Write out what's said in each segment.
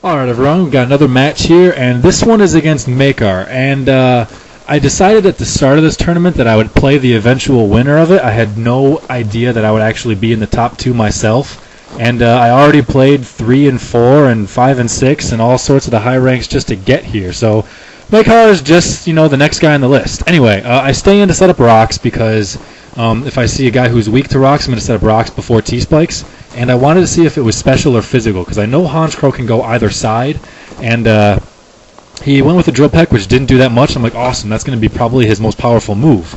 Alright everyone, we've got another match here, and this one is against Makar, and I decided at the start of this tournament that I would play the eventual winner of it. I had no idea that I would actually be in the top two myself, and I already played 3 and 4 and 5 and 6 and all sorts of the high ranks just to get here, so Makar is just, the next guy on the list. Anyway, I stay in to set up rocks because if I see a guy who's weak to rocks, I'm going to set up rocks before T-spikes. And I wanted to see if it was special or physical, because I know OHKO can go either side. And he went with the drill peck, which didn't do that much. I'm like, awesome, that's going to be probably his most powerful move.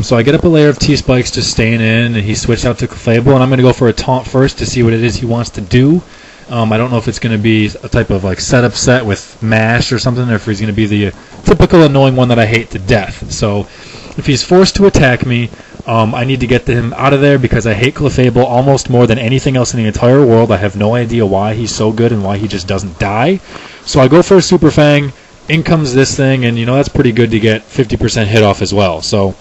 So I get up a layer of T-spikes just staying in, and he switched out to Clefable, and I'm going to go for a taunt first to see what it is he wants to do. I don't know if it's going to be a type of like setup set with mash or something, or if he's going to be the typical annoying one that I hate to death. So if he's forced to attack me, I need to get him out of there because I hate Clefable almost more than anything else in the entire world. I have no idea why he's so good and why he just doesn't die. So I go for a Super Fang. In comes this thing, and that's pretty good to get 50% hit off as well. So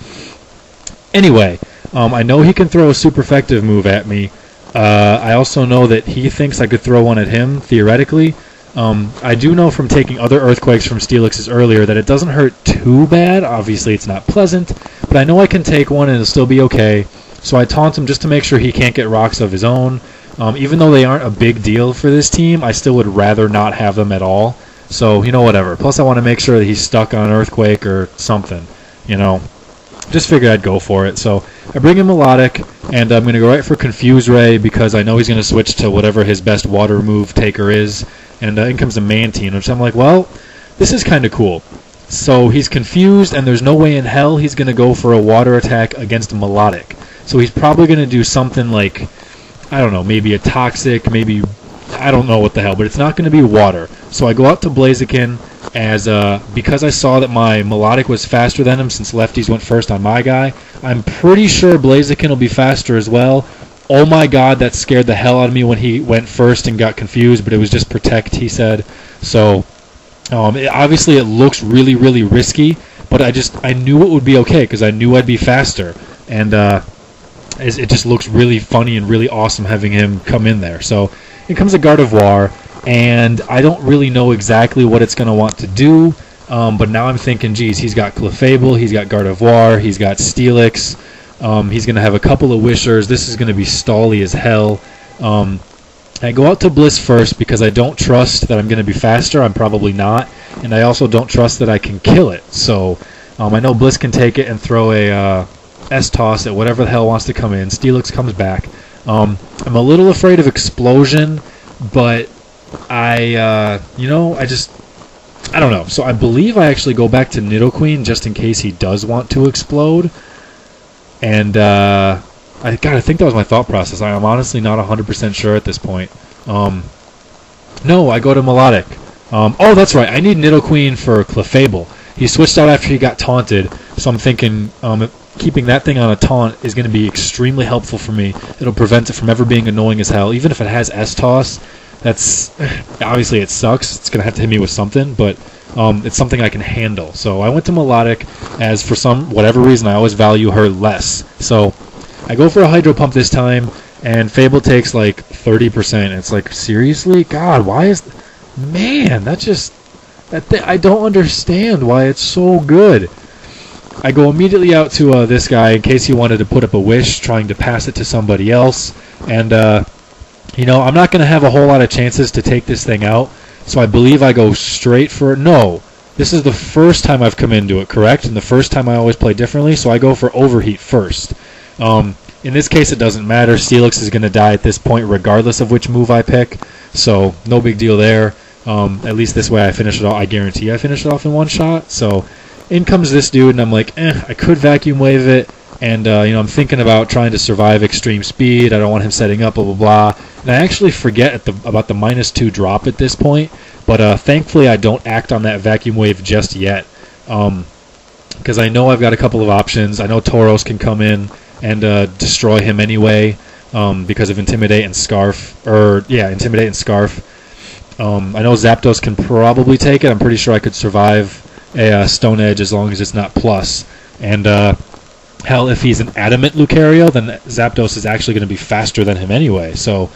anyway, I know he can throw a super effective move at me. I also know that he thinks I could throw one at him, theoretically. I do know from taking other Earthquakes from Steelix's earlier that it doesn't hurt too bad. Obviously, it's not pleasant, but I know I can take one and it'll still be okay. So I taunt him just to make sure he can't get rocks of his own. Even though they aren't a big deal for this team, I still would rather not have them at all. So, whatever. Plus, I want to make sure that he's stuck on Earthquake or something, Just figured I'd go for it. So I bring in Melodic, and I'm going to go right for Confuse Ray because I know he's going to switch to whatever his best water move taker is. And in comes a Mantine, which I'm like, well, this is kind of cool. So he's confused, and there's no way in hell he's going to go for a water attack against Melodic. So he's probably going to do something like, I don't know, maybe a Toxic, maybe, I don't know what the hell, but it's not going to be water. So I go out to Blaziken as, because I saw that my Melodic was faster than him since lefties went first on my guy, I'm pretty sure Blaziken will be faster as well. Oh my god, that scared the hell out of me when he went first and got confused, but it was just Protect, he said. So, obviously it looks really, really risky, but I knew it would be okay because I knew I'd be faster. And it just looks really funny and really awesome having him come in there. So, in comes a Gardevoir, and I don't really know exactly what it's going to want to do, but now I'm thinking, geez, he's got Clefable, he's got Gardevoir, he's got Steelix. He's going to have a couple of Wishers. This is going to be stally as hell. I go out to Bliss first because I don't trust that I'm going to be faster. I'm probably not. And I also don't trust that I can kill it. So I know Bliss can take it and throw a S-Toss at whatever the hell wants to come in. Steelix comes back. I'm a little afraid of Explosion, but I don't know. So I believe I actually go back to Nidoqueen just in case he does want to explode. And, I think that was my thought process. I'm honestly not 100% sure at this point. No, I go to Melodic. Oh, that's right. I need Nidoqueen for Clefable. He switched out after he got taunted, so I'm thinking keeping that thing on a taunt is going to be extremely helpful for me. It'll prevent it from ever being annoying as hell. Even if it has S-Toss, obviously it sucks. It's going to have to hit me with something, but it's something I can handle. So I went to Melodic, as for whatever reason I always value her less. So I go for a Hydro Pump this time, and Fable takes like 30%. It's like, seriously? God, why is... Man, I don't understand why it's so good. I go immediately out to this guy in case he wanted to put up a wish, trying to pass it to somebody else. And, I'm not going to have a whole lot of chances to take this thing out. So I believe I go straight for... No, this is the first time I've come into it, correct? And the first time I always play differently, so I go for Overheat first. In this case, it doesn't matter. Steelix is going to die at this point regardless of which move I pick, so no big deal there. At least this way I finish it off. I guarantee I finish it off in one shot. So in comes this dude, and I'm like, I could Vacuum Wave it. And, I'm thinking about trying to survive Extreme Speed. I don't want him setting up, blah, blah, blah. And I actually forget about the -2 drop at this point. But thankfully I don't act on that Vacuum Wave just yet. Because I know I've got a couple of options. I know Tauros can come in and destroy him anyway because of Intimidate and Scarf. Intimidate and Scarf. I know Zapdos can probably take it. I'm pretty sure I could survive a Stone Edge as long as it's not plus. And... hell, if he's an adamant Lucario, then Zapdos is actually going to be faster than him anyway. So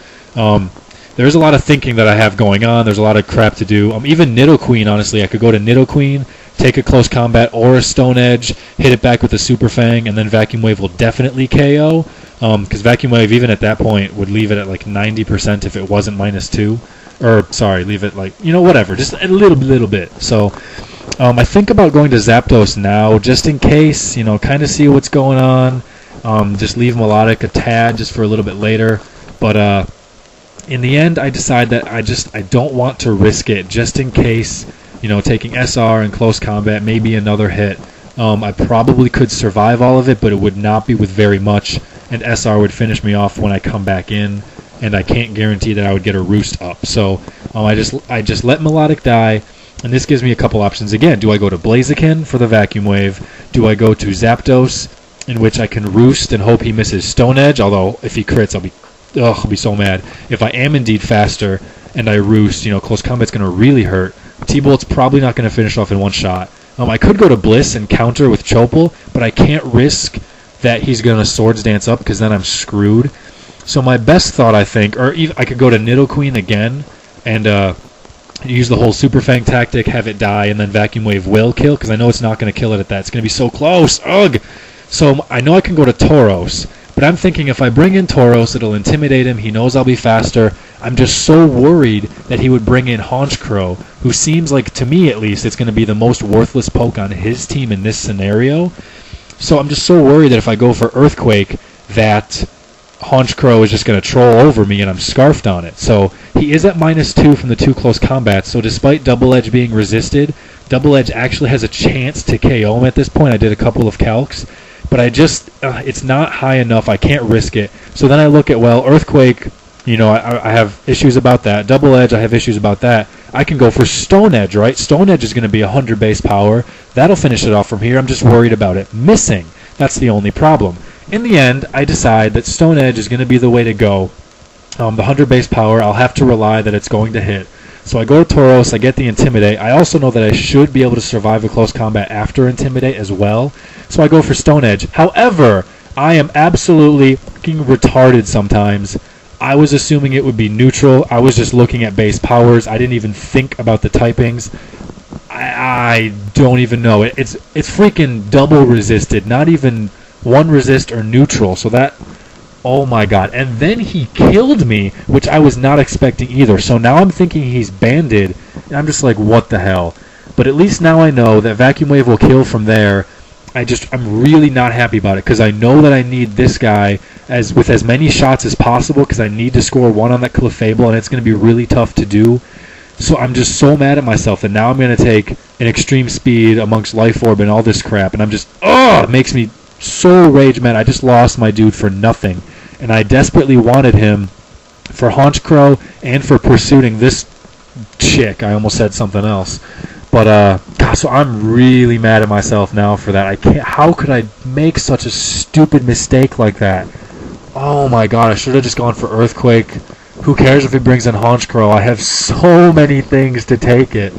there's a lot of thinking that I have going on. There's a lot of crap to do. Even Nidoqueen, honestly, I could go to Nidoqueen, take a close combat or a Stone Edge, hit it back with a Super Fang, and then Vacuum Wave will definitely KO. Because Vacuum Wave, even at that point, would leave it at like 90% if it wasn't -2. Or, sorry, leave it like, whatever, just a little bit. So, I think about going to Zapdos now, just in case, kind of see what's going on. Just leave Melodic a tad just for a little bit later. But, in the end, I decide that I don't want to risk it, just in case, taking SR in close combat, maybe another hit. I probably could survive all of it, but it would not be with very much, and SR would finish me off when I come back in. And I can't guarantee that I would get a roost up. So I just let Melodic die, and this gives me a couple options. Again, do I go to Blaziken for the Vacuum Wave? Do I go to Zapdos, in which I can roost and hope he misses Stone Edge? Although if he crits, I'll be so mad. If I am indeed faster and I roost, close combat's going to really hurt. Tbolt's probably not going to finish off in one shot. I could go to Bliss and counter with Chopel, but I can't risk that he's going to Swords Dance up because then I'm screwed. So my best thought, I think, or even I could go to Nidoqueen again and use the whole Super Fang tactic, have it die, and then Vacuum Wave will kill, because I know it's not going to kill it at that. It's going to be so close. Ugh! So I know I can go to Tauros, but I'm thinking if I bring in Tauros, it'll intimidate him. He knows I'll be faster. I'm just so worried that he would bring in Honchkrow, who seems like, to me at least, it's going to be the most worthless poke on his team in this scenario. So I'm just so worried that if I go for Earthquake, that Honchkrow is just going to troll over me and I'm scarfed on it. So he is at -2 from the 2 close combats, so despite Double Edge being resisted, Double Edge actually has a chance to KO him at this point. I did a couple of calcs, but it's not high enough. I can't risk it. So then I look at, well, Earthquake, I have issues about that. Double Edge, I have issues about that. I can go for Stone Edge, right? Stone Edge is going to be 100 base power. That'll finish it off from here. I'm just worried about it missing. That's the only problem. In the end, I decide that Stone Edge is going to be the way to go. The 100 base power, I'll have to rely that it's going to hit. So I go to Tauros, I get the Intimidate. I also know that I should be able to survive a close combat after Intimidate as well. So I go for Stone Edge. However, I am absolutely fucking retarded sometimes. I was assuming it would be neutral. I was just looking at base powers. I didn't even think about the typings. I don't even know. It's freaking double resisted, not even one resist or neutral. So that, oh my god. And then he killed me, which I was not expecting either. So now I'm thinking he's banded, and I'm just like, what the hell? But at least now I know that Vacuum Wave will kill from there. I'm really not happy about it, because I know that I need this guy with as many shots as possible, because I need to score 1 on that Clefable, and it's going to be really tough to do. So I'm just so mad at myself that now I'm going to take an Extreme Speed amongst Life Orb and all this crap, and I'm just, it makes me so rage mad. I just lost my dude for nothing, and I desperately wanted him for Honchkrow and for pursuing this chick. I almost said something else. But, God, so I'm really mad at myself now for that. How could I make such a stupid mistake like that? Oh my god, I should have just gone for Earthquake. Who cares if he brings in Honchkrow? I have so many things to take it.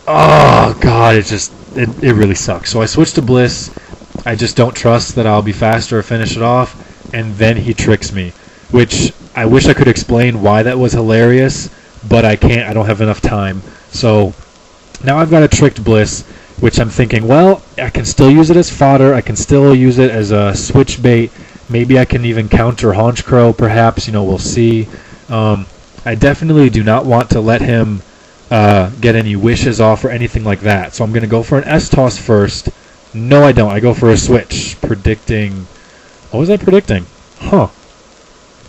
Oh god, it really sucks. So I switched to Bliss. I just don't trust that I'll be faster or finish it off. And then he tricks me. Which, I wish I could explain why that was hilarious, but I can't. I don't have enough time. So now I've got a tricked Bliss, which I'm thinking, well, I can still use it as fodder. I can still use it as a switch bait. Maybe I can even counter Honchkrow, perhaps. We'll see. I definitely do not want to let him get any wishes off or anything like that. So I'm going to go for an S-Toss first. No, I don't. I go for a switch, predicting... What was I predicting? Huh.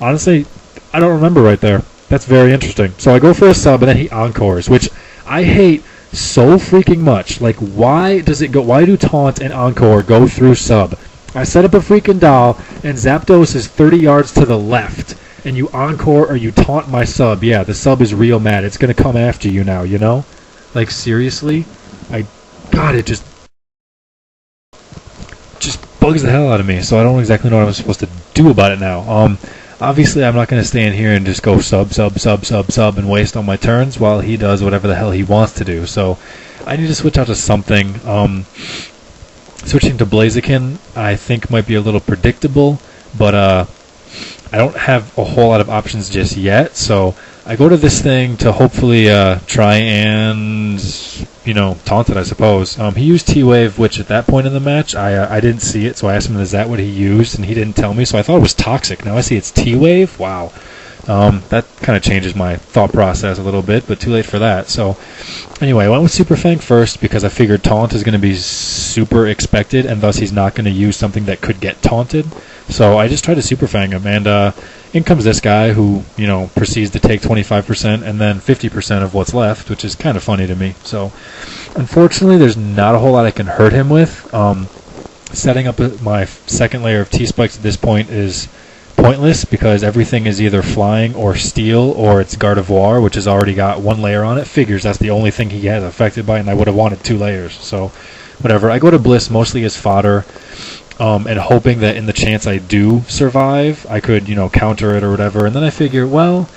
Honestly, I don't remember right there. That's very interesting. So I go for a sub, and then he encores, which I hate so freaking much. Like, why do taunt and encore go through sub? I set up a freaking doll, and Zapdos is 30 yards to the left, and you encore or you taunt my sub. Yeah, the sub is real mad. It's going to come after you now, Like, seriously? God, it just bugs the hell out of me, so I don't exactly know what I'm supposed to do about it now. Obviously, I'm not going to stand here and just go sub, and waste all my turns while he does whatever the hell he wants to do. So I need to switch out to something. Switching to Blaziken, I think might be a little predictable, but I don't have a whole lot of options just yet, so I go to this thing to hopefully try and, taunt it, I suppose. He used T-Wave, which at that point in the match, I didn't see it, so I asked him, is that what he used? And he didn't tell me, so I thought it was Toxic. Now I see it's T-Wave? Wow. That kind of changes my thought process a little bit, but too late for that. So anyway, I went with Super Fang first because I figured taunt is going to be super expected, and thus he's not going to use something that could get taunted. So I just tried to Super Fang him, and in comes this guy who, proceeds to take 25% and then 50% of what's left, which is kind of funny to me. So unfortunately, there's not a whole lot I can hurt him with. Setting up my second layer of T-Spikes at this point is pointless because everything is either flying or steel or it's Gardevoir, which has already got one layer on it. Figures that's the only thing he has affected by, and I would have wanted 2 layers. So whatever. I go to Bliss mostly as fodder, and hoping that in the chance I do survive, I could, counter it or whatever. And then I figure, well,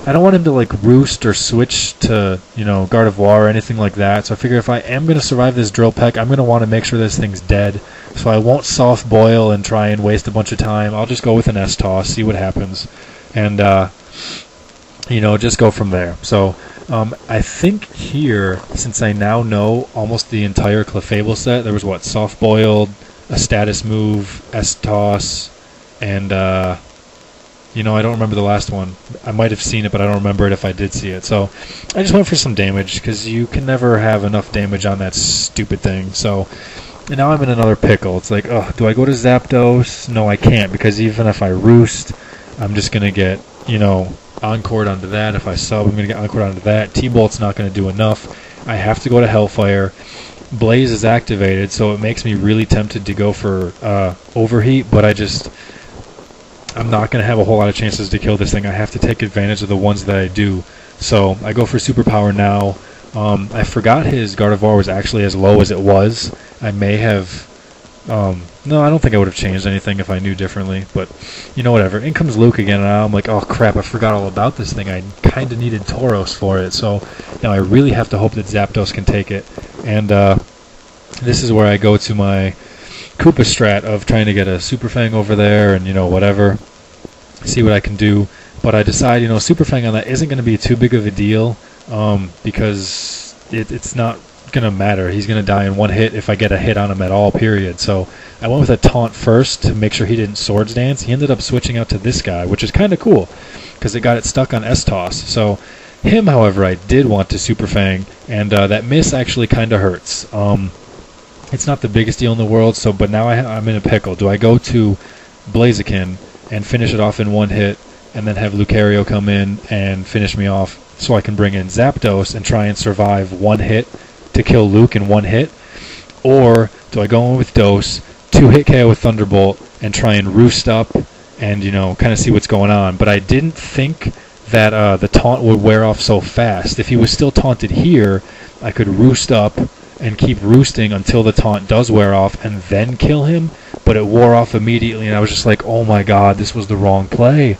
I don't want him to roost or switch to, Gardevoir or anything like that. So I figure if I am going to survive this Drill Peck, I'm going to want to make sure this thing's dead. So I won't soft boil and try and waste a bunch of time. I'll just go with an S-Toss, see what happens, and just go from there. So I think here, since I now know almost the entire Clefable set, there was soft boiled, a status move, S-Toss, and I don't remember the last one. I might have seen it, but I don't remember it if I did see it. So I just went for some damage because you can never have enough damage on that stupid thing. So. And now I'm in another pickle. It's like, oh, do I go to Zapdos? No, I can't, because even if I roost, I'm just going to get, encored onto that. If I sub, I'm going to get encored onto that. Tbolt's not going to do enough. I have to go to Hellfire. Blaze is activated, so it makes me really tempted to go for Overheat, but I'm not going to have a whole lot of chances to kill this thing. I have to take advantage of the ones that I do. So I go for Superpower now. I forgot his Gardevoir was actually as low as it was. I may have... no, I don't think I would have changed anything if I knew differently, but, whatever. In comes Luke again, and I'm like, oh crap, I forgot all about this thing. I kind of needed Tauros for it, so now I really have to hope that Zapdos can take it. And this is where I go to my Koopa strat of trying to get a Super Fang over there and, whatever, see what I can do. But I decide, Super Fang on that isn't going to be too big of a deal, because it's not going to matter. He's going to die in one hit if I get a hit on him at all, period. So I went with a taunt first to make sure he didn't Swords Dance. He ended up switching out to this guy, which is kind of cool because it got it stuck on S-Toss. So him, however, I did want to Super Fang, and that miss actually kind of hurts. It's not the biggest deal in the world, but now I'm in a pickle. Do I go to Blaziken and finish it off in one hit and then have Lucario come in and finish me off so I can bring in Zapdos and try and survive one hit to kill Luke in one hit? Or do I go in with Dose, 2-hit KO with Thunderbolt, and try and roost up and, kind of see what's going on? But I didn't think that the taunt would wear off so fast. If he was still taunted here, I could roost up and keep roosting until the taunt does wear off and then kill him. But it wore off immediately, and I was just like, oh my god, this was the wrong play.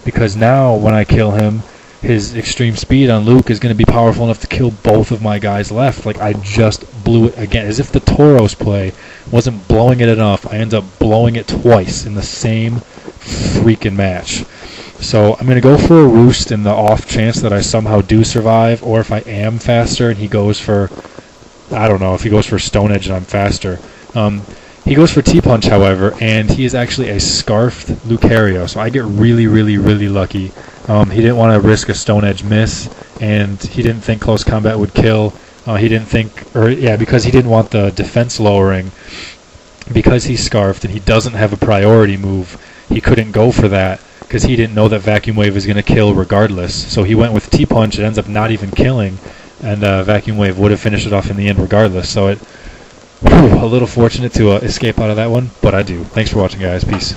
Because now, when I kill him, his extreme speed on Luke is going to be powerful enough to kill both of my guys left. I just blew it again. As if the Tauros play wasn't blowing it enough, I end up blowing it twice in the same freaking match. So I'm going to go for a Roost in the off chance that I somehow do survive, or if I am faster and he goes for... I don't know, if he goes for Stone Edge and I'm faster. He goes for T-Punch, however, and he is actually a Scarfed Lucario, so I get really, really, really lucky. He didn't want to risk a Stone Edge miss, and he didn't think Close Combat would kill. He didn't think, because he didn't want the defense lowering. Because he's Scarfed and he doesn't have a priority move, he couldn't go for that, because he didn't know that Vacuum Wave is going to kill regardless. So he went with T-Punch, it ends up not even killing, and Vacuum Wave would have finished it off in the end regardless. So a little fortunate to escape out of that one, but I do. Thanks for watching, guys. Peace.